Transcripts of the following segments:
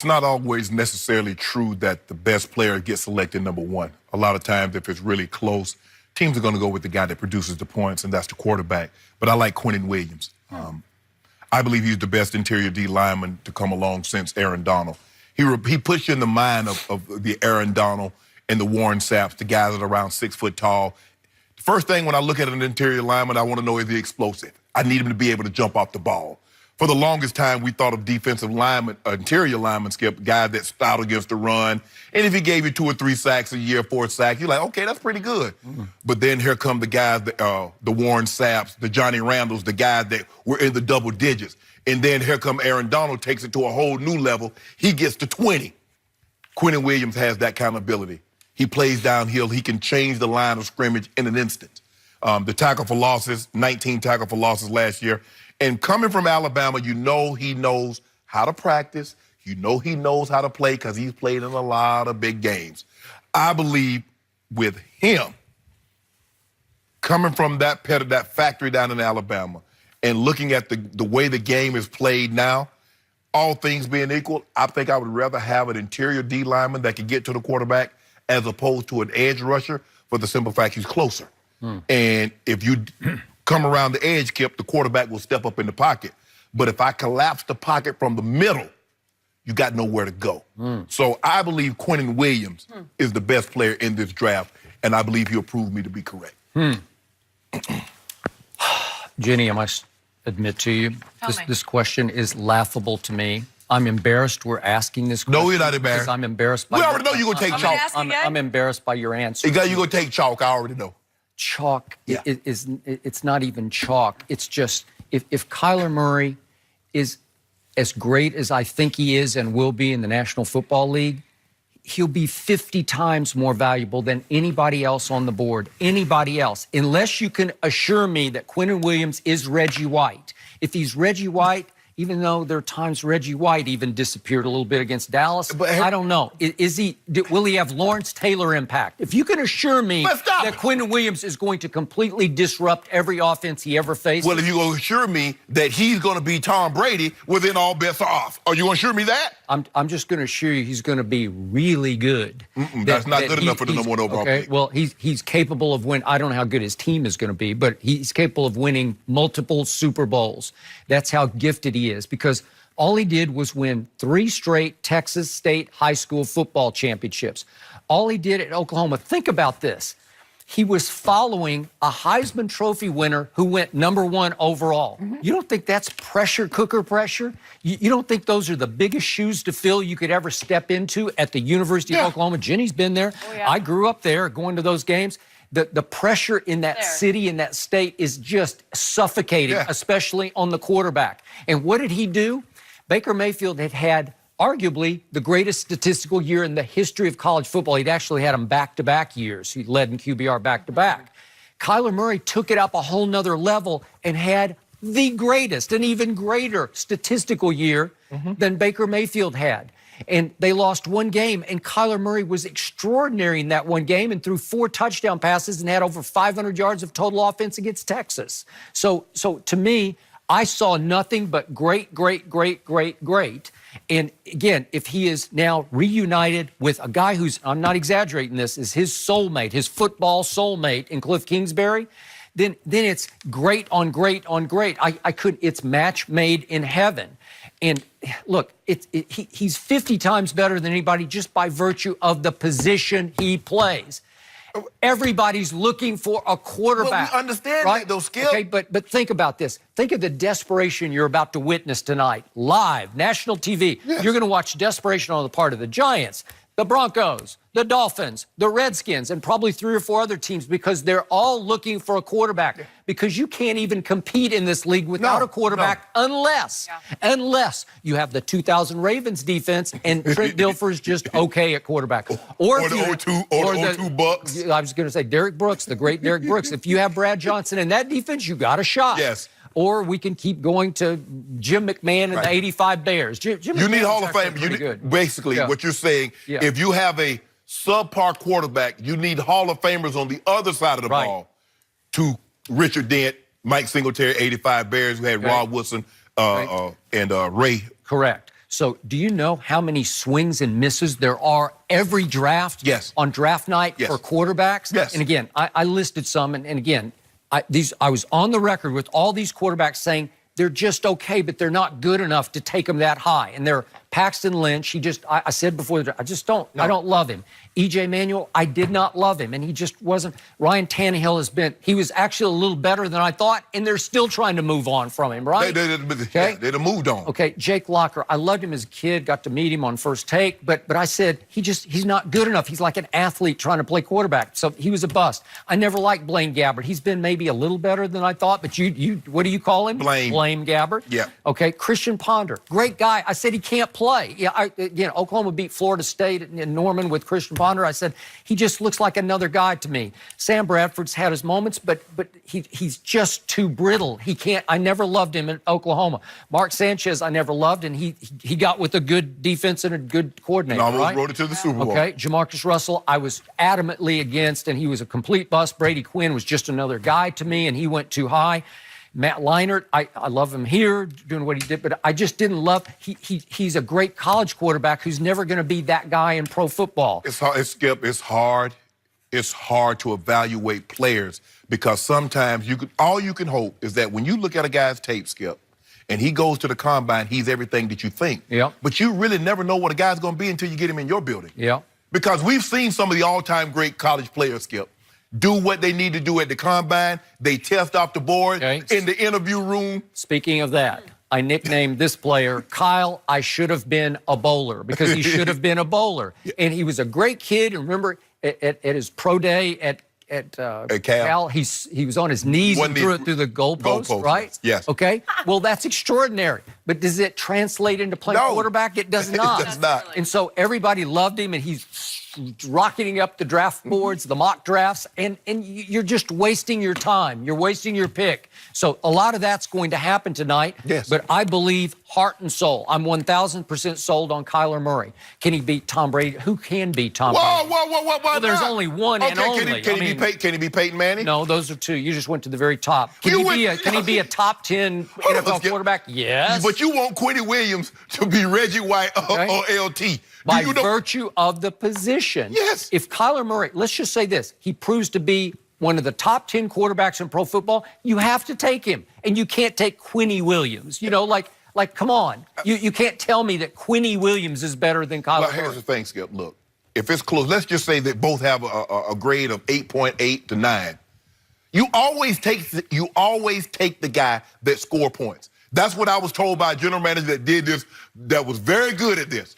It's not always necessarily true that the best player gets selected number one. A lot of times, if it's really close, teams are going to go with the guy that produces the points, and that's the quarterback. But I like Quinnen Williams. I believe he's the best interior D lineman to come along since Aaron Donald. He puts you in the mind of the Aaron Donald and the Warren Sapps, the guys that are around 6 foot tall. The first thing when I look at an interior lineman, I want to know, is he explosive? I need him to be able to jump off the ball. For the longest time, we thought of defensive linemen, interior linemen, Skip, guys that stout against the run. And if he gave you 2 or 3 sacks a year, 4 sacks, you're like, okay, that's pretty good. But then here come the guys, the Warren Sapps, the Johnny Randalls, the guys that were in the double digits. And then here come Aaron Donald, takes it to a whole new level. He gets to 20. Quinnen Williams has that kind of ability. He plays downhill. He can change the line of scrimmage in an instant. The tackle for losses, 19 tackle for losses last year. And coming from Alabama, you know he knows how to practice. You know he knows how to play because he's played in a lot of big games. I believe with him, coming from that factory down in Alabama and looking at the way the game is played now, all things being equal, I think I would rather have an interior D lineman that can get to the quarterback as opposed to an edge rusher for the simple fact he's closer. And if you come around the edge, Kip, the quarterback will step up in the pocket. But if I collapse the pocket from the middle, you got nowhere to go. So I believe Quinnen Williams is the best player in this draft, and I believe he'll prove me to be correct. Jenny, I must admit to you, this question is laughable to me. I'm embarrassed we're asking this question. No, you're not embarrassed. I'm embarrassed by we already know you're going to take chalk. I'm embarrassed by your answer. You're going to take chalk, I already know. Chalk it's not even chalk. It's just, if Kyler Murray is as great as I think he is and will be in the National Football League, he'll be 50 times more valuable than anybody else on the board. Anybody else. Unless you can assure me that Quinnen Williams is Reggie White. If he's Reggie White, even though there are times Reggie White even disappeared a little bit against Dallas, but I don't know. Will he have Lawrence Taylor impact? If you can assure me that Quinnen Williams is going to completely disrupt every offense he ever faced. Well, if you're going to assure me that he's going to be Tom Brady, well, then all bets are off. Are you going to assure me that? I'm just going to assure you he's going to be really good. That's not good enough for the number one overall pick. Well, he's capable of winning. I don't know how good his team is going to be, but he's capable of winning multiple Super Bowls. That's how gifted he is, because all he did was win 3 straight Texas State high school football championships. All he did at Oklahoma, think about this. He was following a Heisman Trophy winner who went #1 overall. You don't think that's pressure cooker pressure? You don't think those are the biggest shoes to fill you could ever step into at the University of Oklahoma? Jenny's been there. I grew up there going to those games. The pressure in that city, in that state, is just suffocating, especially on the quarterback. And what did he do? Baker Mayfield had arguably the greatest statistical year in the history of college football. He'd actually had them back-to-back years. He led in QBR back-to-back. Kyler Murray took it up a whole nother level and had the greatest, an even greater statistical year than Baker Mayfield had. And they lost 1 game, and Kyler Murray was extraordinary in that 1 game and threw 4 touchdown passes and had over 500 yards of total offense against Texas. So to me, I saw nothing but great. And again, if he is now reunited with a guy who's, I'm not exaggerating this, is his soulmate, his football soulmate in Cliff Kingsbury, then it's great on great on great. I couldn't, it's match made in heaven. And look, he's 50 times better than anybody just by virtue of the position he plays. Everybody's looking for a quarterback. Well, we understand right? those skills. Okay, but think about this. Think of the desperation you're about to witness tonight. Live, national TV. You're going to watch desperation on the part of the Giants, the Broncos, the Dolphins, the Redskins, and probably 3 or 4 other teams, because they're all looking for a quarterback. Because you can't even compete in this league without a quarterback unless you have the 2000 Ravens defense and Trent Dilfer's just okay at quarterback. Or the 02 Bucks. I was going to say Derek Brooks, the great Derek Brooks. If you have Brad Johnson in that defense, you got a shot. Yes. Or we can keep going to Jim McMahon and the '85 Bears. Jim you need Hall of Fame. Basically, what you're saying, if you have a subpar quarterback, you need Hall of Famers on the other side of the ball. To Richard Dent, Mike Singletary, '85 Bears, who had Rod Woodson and Ray. Correct. So do you know how many swings and misses there are every draft Yes. on draft night Yes. for quarterbacks? Yes. And again, I listed some, and again, I was on the record with all these quarterbacks saying they're just okay, but they're not good enough to take them that high. And they're Paxton Lynch. I said before, I just don't. I don't love him. E.J. Manuel, I did not love him, and he just wasn't. Ryan Tannehill he was actually a little better than I thought, and they're still trying to move on from him, right? They'd have moved on. Okay, Jake Locker, I loved him as a kid, got to meet him on First Take, but I said, he's not good enough. He's like an athlete trying to play quarterback, so he was a bust. I never liked Blaine Gabbert. He's been maybe a little better than I thought, but you what do you call him? Blaine Gabbert? Yeah. Okay, Christian Ponder, great guy. I said he can't play. Yeah, Oklahoma beat Florida State in Norman with Christian Ponder. I said, he just looks like another guy to me. Sam Bradford's had his moments, but he's just too brittle. He can't. I never loved him in Oklahoma. Mark Sanchez, I never loved, and he got with a good defense and a good coordinator. And almost right? rode it to the Super Bowl. Okay, Jamarcus Russell, I was adamantly against, and he was a complete bust. Brady Quinn was just another guy to me, and he went too high. Matt Leinart, I love him here, doing what he did, but I just didn't love. He's a great college quarterback who's never going to be that guy in pro football. It's hard, Skip. It's hard. It's hard to evaluate players because sometimes all you can hope is that when you look at a guy's tape, Skip, and he goes to the combine, he's everything that you think. Yeah. But you really never know what a guy's going to be until you get him in your building. Yeah. Because we've seen some of the all-time great college players, Skip, do what they need to do at the combine. They test off the board in the interview room. Speaking of that, I nicknamed this player Kyle, I should have been a bowler, because he should have been a bowler. And he was a great kid. And remember, at his pro day at Cal, he was on his knees and threw it through the goalpost, right? Yes. Okay. Well, that's extraordinary. But does it translate into playing quarterback? It does not. It does not. And so everybody loved him, and he's rocketing up the draft boards, the mock drafts, and you're just wasting your time. You're wasting your pick. So a lot of that's going to happen tonight. Yes. But I believe heart and soul. I'm 1,000% sold on Kyler Murray. Can he beat Tom Brady? Who can beat Tom Brady? Whoa, well, there's only one and only. Can he be Peyton Manning? No, those are two. You just went to the very top. Can he be a top 10 NFL quarterback? Yes. But you want Quincy Williams to be Reggie White or LT. By virtue of the position. Yes. If Kyler Murray, let's just say this, he proves to be one of the top 10 quarterbacks in pro football, you have to take him. And you can't take Quincy Williams. You know, like come on. You can't tell me that Quincy Williams is better than Kyler Murray. Here's the thing, Skip. Look, if it's close, let's just say that both have a grade of 8.8 to 9. You always take the guy that score points. That's what I was told by a general manager that did this, that was very good at this.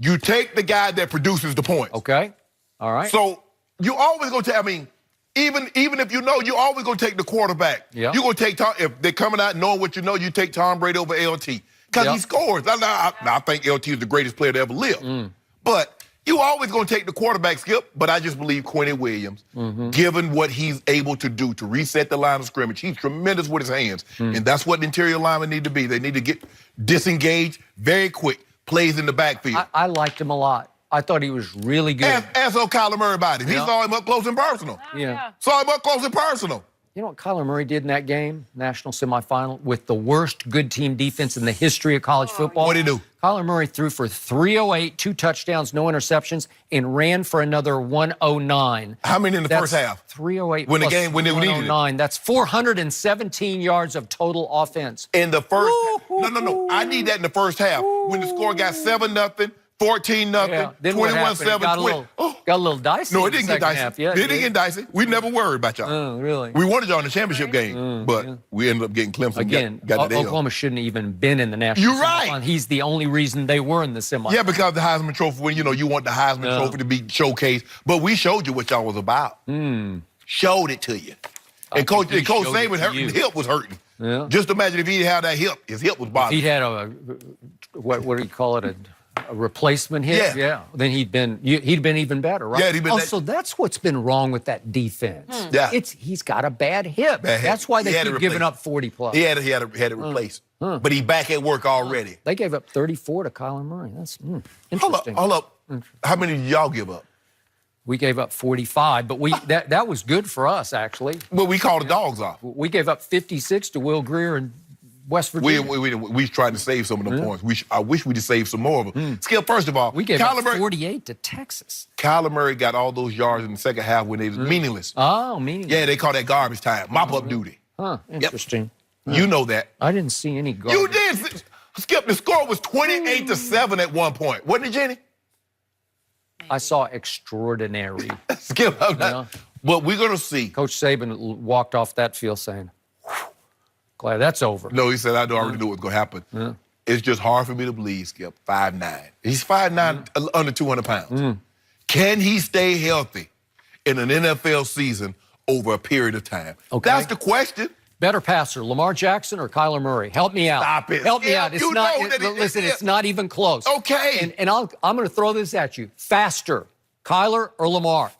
You take the guy that produces the points. Okay. All right. So you always go to, I mean, even if you know, you always going to take the quarterback. Yeah. You're going to take Tom, if they're coming out knowing what you know, you take Tom Brady over LT. Because he scores. I think LT is the greatest player to ever live. But you always going to take the quarterback, Skip. But I just believe Quincy Williams, given what he's able to do to reset the line of scrimmage, he's tremendous with his hands. And that's what the interior linemen need to be. They need to get disengaged very quick. Plays in the backfield. I liked him a lot. I thought he was really good. Ask old Kyler Murray about it. He saw him up close and personal. Yeah. Saw him up close and personal. You know what Kyler Murray did in that game, national semifinal, with the worst good team defense in the history of college football? What'd he do? Kyler Murray threw for 308, 2 touchdowns, no interceptions, and ran for another 109. How many in the first half? 308 when plus the game, when they needed it. That's 417 yards of total offense. In the first, no. I need that in the first half. When the score got 7-0, 14-0, 21-7. Got a little dicey. No, it didn't get dicey. Yeah, it didn't get dicey. We never worried about y'all. Oh, really? We wanted y'all in the championship game, but we ended up getting Clemson. Again, got the Oklahoma shouldn't have even been in the national semifinal. Right. He's the only reason they were in the semifinal. Yeah, because the Heisman Trophy, when you want the Heisman Trophy to be showcased. But we showed you what y'all was about. Showed it to you. And Coach Saban, his hip was hurting. Yeah. Just imagine if he had that hip, his hip was bothering. If he'd had what do you call it, a replacement hip? Yeah. Then he'd been even better, right? Yeah, he'd been also, that's what's been wrong with that defense. Yeah. He's got a bad hip. That's why they keep giving up 40 plus. He had it replaced. But he's back at work already. They gave up 34 to Kyler Murray. That's interesting. Hold up. How many did y'all give up? We gave up 45, but that was good for us, actually. Well, we called the dogs off. We gave up 56 to Will Greer and West Virginia. We tried to save some of the points. I wish we'd have saved some more of them. Skip, first of all, We gave Kyler up Murray, 48 to Texas. Kyler Murray got all those yards in the second half when they was meaningless. Oh, meaningless. Yeah, they call that garbage time. Mop-up duty. Huh, interesting. You know that. I didn't see any garbage. You did. Skip, the score was 28-7 at one point. Wasn't it, Jenny? I saw extraordinary. Skip, but we're going to see. Coach Saban walked off that field saying, glad that's over. No, he said, I already knew what was going to happen. It's just hard for me to believe, Skip, 5'9". He's 5'9", under 200 pounds. Can he stay healthy in an NFL season over a period of time? Okay. That's the question. Better passer, Lamar Jackson or Kyler Murray? Help me out. Stop it. Help me Yeah, out. It's you not. know that Listen, it's not even close. Okay. And I'm going to throw this at you. Faster, Kyler or Lamar?